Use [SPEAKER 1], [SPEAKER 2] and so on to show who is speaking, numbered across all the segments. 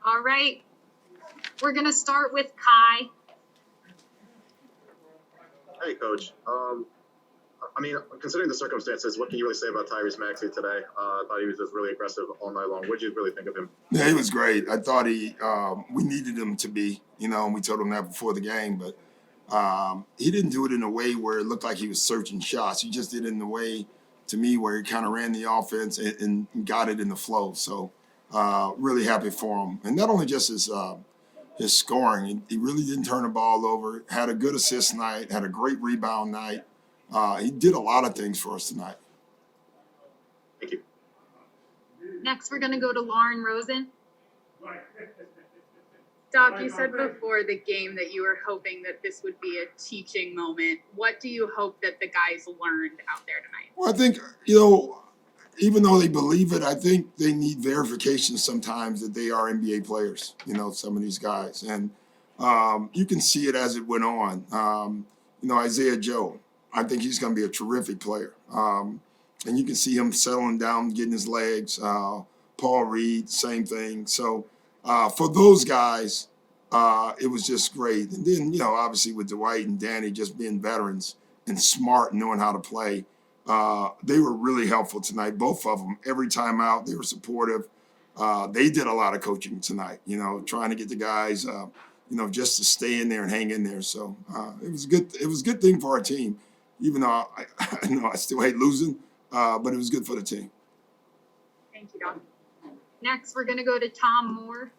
[SPEAKER 1] All right. We're going to start with Kai.
[SPEAKER 2] Hey, Coach. Considering the circumstances, what can you really say about Tyrese Maxey today? I thought he was just really aggressive all night long. What did you really think of him?
[SPEAKER 3] Yeah, he was great. I thought we needed him to be, and we told him that before the game, but he didn't do it in a way where it looked like he was searching shots. He just did it in a way, to me, where he kind of ran the offense and got it in the flow. So really happy for him. And not only just his scoring, he really didn't turn the ball over, had a good assist night, had a great rebound night. He did a lot of things for us tonight.
[SPEAKER 2] Thank you.
[SPEAKER 1] Next, we're going to go to Lauren Rosen.
[SPEAKER 4] Doc, you said before the game that you were hoping that this would be a teaching moment. What do you hope that the guys learned out there tonight?
[SPEAKER 3] Well, I think, even though they believe it, I think they need verification sometimes that they are NBA players, some of these guys. And you can see it as it went on. Isaiah Joe, I think he's going to be a terrific player. And you can see him settling down, getting his legs. Paul Reed, same thing. So for those guys, it was just great. And then, obviously with Dwight and Danny just being veterans and smart and knowing how to play, they were really helpful tonight, both of them. Every time out, they were supportive. They did a lot of coaching tonight, trying to get the guys, just to stay in there and hang in there. So it was good. It was a good thing for our team, even though I know I still hate losing, but it was good for the team.
[SPEAKER 4] Thank you, Doc.
[SPEAKER 1] Next, we're going to go to Tom Moore.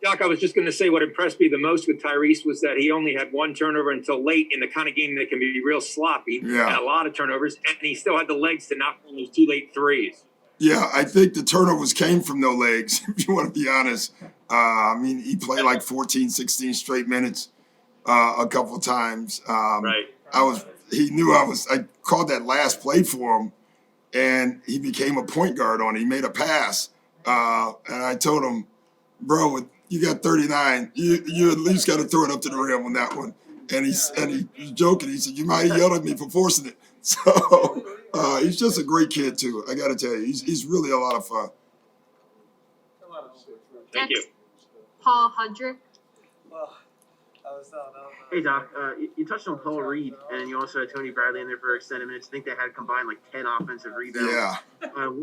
[SPEAKER 5] Doc, I was just going to say what impressed me the most with Tyrese was that he only had one turnover until late in the kind of game that can be real sloppy.
[SPEAKER 3] Yeah.
[SPEAKER 5] Had a lot of turnovers, and he still had the legs to knock down those 2 late threes.
[SPEAKER 3] Yeah, I think the turnovers came from no legs, if you want to be honest. He played like 14, 16 straight minutes a couple of times.
[SPEAKER 5] Right.
[SPEAKER 3] He knew I called that last play for him, and he became a point guard on it. He made a pass, and I told him, bro, you got 39. You at least got to throw it up to the rim on that one. And he was joking. He said, you might have yelled at me for forcing it. So he's just a great kid, too. I got to tell you, he's really a lot of fun.
[SPEAKER 5] Thank you.
[SPEAKER 1] Paul Hudrick.
[SPEAKER 6] Hey, Doc, you touched on Paul Reed, and you also had Tony Bradley in there for extended minutes. I think they had combined like 10 offensive rebounds.
[SPEAKER 3] Yeah.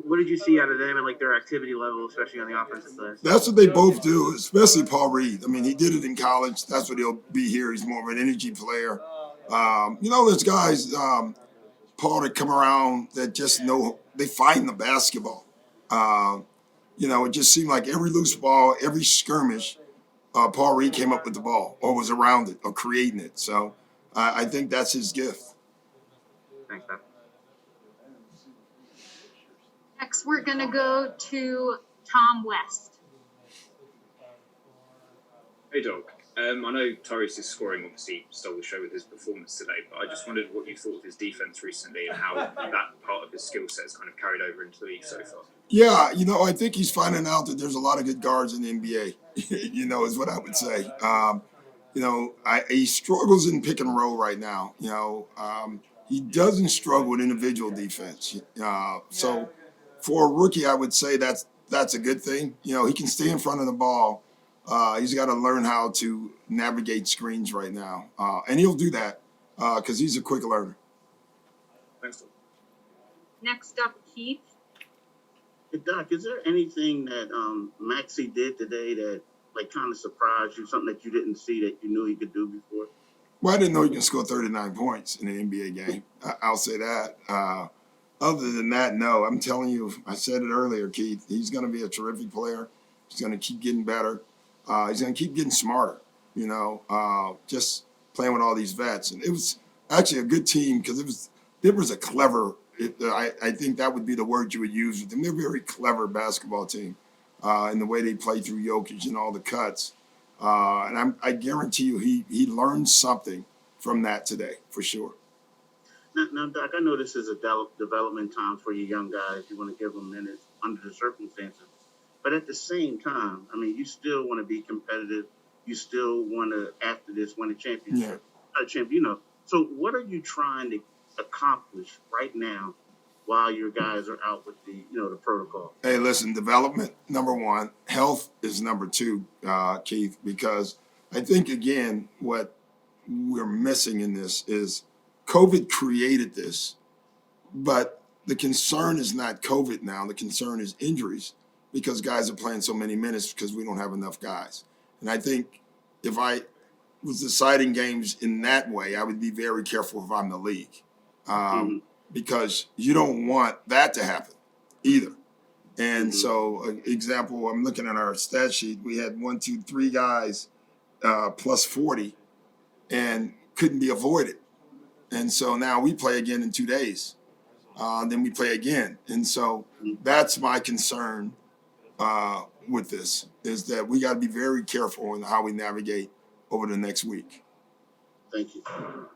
[SPEAKER 6] What did you see out of them and their activity level, especially on the offensive side?
[SPEAKER 3] That's what they both do, especially Paul Reed. He did it in college. That's what he'll be here. He's more of an energy player. There's guys, Paul, that come around that just know they find the basketball. It just seemed like every loose ball, every skirmish, Paul Reed came up with the ball or was around it or creating it. So I think that's his gift.
[SPEAKER 6] Thanks, Doc.
[SPEAKER 1] Next, we're going to go to Tom West.
[SPEAKER 7] Hey, Doc. I know Tyrese's scoring obviously stole the show with his performance today, but I just wondered what you thought of his defense recently and how that part of his skill set has kind of carried over into the league so far.
[SPEAKER 3] Yeah, I think he's finding out that there's a lot of good guards in the NBA, is what I would say. He struggles in pick and roll right now. He doesn't struggle with individual defense. So for a rookie, I would say that's a good thing. He can stay in front of the ball. He's got to learn how to navigate screens right now. And he'll do that because he's a quick learner.
[SPEAKER 7] Thanks, Doc.
[SPEAKER 1] Next up, Keith.
[SPEAKER 8] Hey, Doc, is there anything that Maxey did today that kind of surprised you, something that you didn't see that you knew he could do before?
[SPEAKER 3] Well, I didn't know he can score 39 points in an NBA game. I'll say that. Other than that, no. I'm telling you, I said it earlier, Keith, he's going to be a terrific player. He's going to keep getting better. He's going to keep getting smarter, just playing with all these vets. And it was actually a good team because it was a clever I think that would be the word you would use with them. They're a very clever basketball team in the way they play through Jokic and all the cuts. And I guarantee you he learned something from that today, for sure.
[SPEAKER 8] Now, Doc, I know this is a development time for you young guys. You want to give them minutes under the circumstances. But at the same time, you still want to be competitive. You still want to, after this, win a championship.
[SPEAKER 3] Yeah.
[SPEAKER 8] So what are you trying to accomplish right now while your guys are out with the, the protocol?
[SPEAKER 3] Hey, listen, development, number one, health is number two, Keith, because I think, again, what we're missing in this is COVID created this, but the concern is not COVID now. The concern is injuries because guys are playing so many minutes because we don't have enough guys. And I think if I was deciding games in that way, I would be very careful if I'm the league because you don't want that to happen either. And so, example, I'm looking at our stat sheet. We had 1, 2, 3 guys plus 40 and couldn't be avoided. And so now we play again in 2 days. Then we play again. And so that's my concern with this, is that we got to be very careful in how we navigate over the next week.
[SPEAKER 8] Thank you.
[SPEAKER 1] All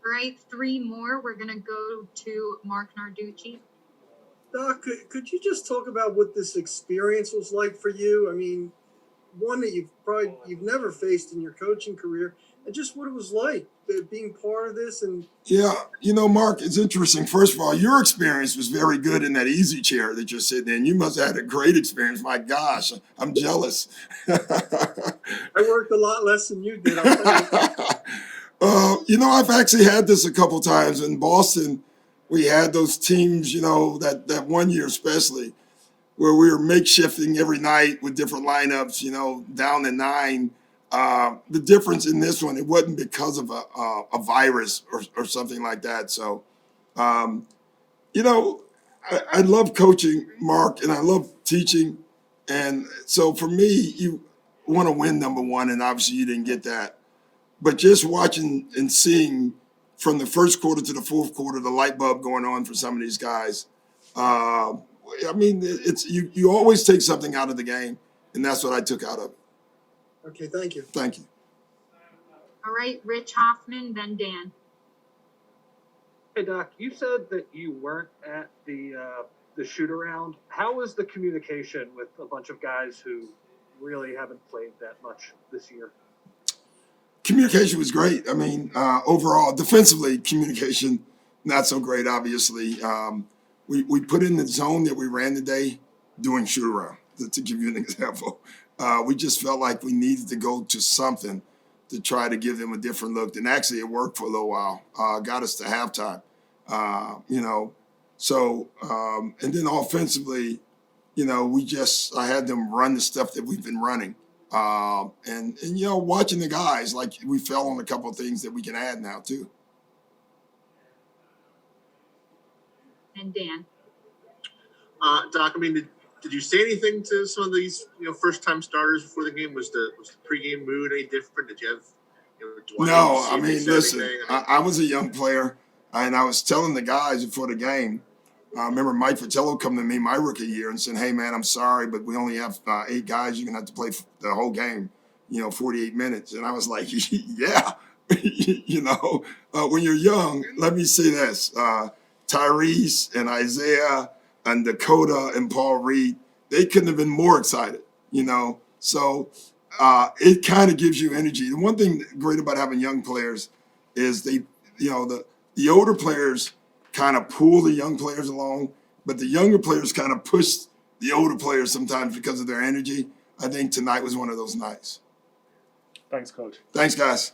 [SPEAKER 1] right, 3 more. We're going to go to Mark Narducci.
[SPEAKER 9] Doc, could you just talk about what this experience was like for you? I mean, one that you've never faced in your coaching career, and just what it was like being part of this. And
[SPEAKER 3] yeah, Mark, it's interesting. First of all, your experience was very good in that easy chair that you're sitting in. You must have had a great experience. My gosh, I'm jealous.
[SPEAKER 9] I worked a lot less than you did. I'll tell you.
[SPEAKER 3] I've actually had this a couple times in Boston. We had those teams, that one year especially, where we were makeshifting every night with different lineups, down to 9. The difference in this one, it wasn't because of a virus or something like that. So, I love coaching, Mark, and I love teaching. And so for me, you want to win, number one, and obviously you didn't get that. But just watching and seeing from the first quarter to the fourth quarter, the light bulb going on for some of these guys. It's you always take something out of the game, and that's what I took out of it.
[SPEAKER 9] Okay, thank you.
[SPEAKER 3] Thank you.
[SPEAKER 1] All right, Rich Hoffman, then Dan.
[SPEAKER 10] Hey, Doc, you said that you weren't at the shoot around. How was the communication with a bunch of guys who really haven't played that much this year?
[SPEAKER 3] Communication was great. Overall, defensively, communication not so great, obviously. We put in the zone that we ran today doing shoot around, to give you an example. We just felt like we needed to go to something to try to give them a different look. And actually, it worked for a little while. Got us to halftime, So, and then offensively, I had them run the stuff that we've been running. And watching the guys, like we fell on a couple of things that we can add now too.
[SPEAKER 1] And Dan.
[SPEAKER 2] Doc, did you say anything to some of these, first-time starters before the game? Was the pregame mood any different? Did you have,
[SPEAKER 3] No, listen, I was a young player, and I was telling the guys before the game. I remember Mike Fratello come to me my rookie year and said, "Hey, man, I'm sorry, but we only have 8 guys. You're going to have to play the whole game, 48 minutes." And I was like, yeah, when you're young, let me say this. Tyrese and Isaiah and Dakota and Paul Reed, they couldn't have been more excited, So it kind of gives you energy. The one thing great about having young players is the older players kind of pull the young players along, but the younger players kind of push the older players sometimes because of their energy. I think tonight was one of those nights.
[SPEAKER 10] Thanks, Coach.
[SPEAKER 3] Thanks, guys.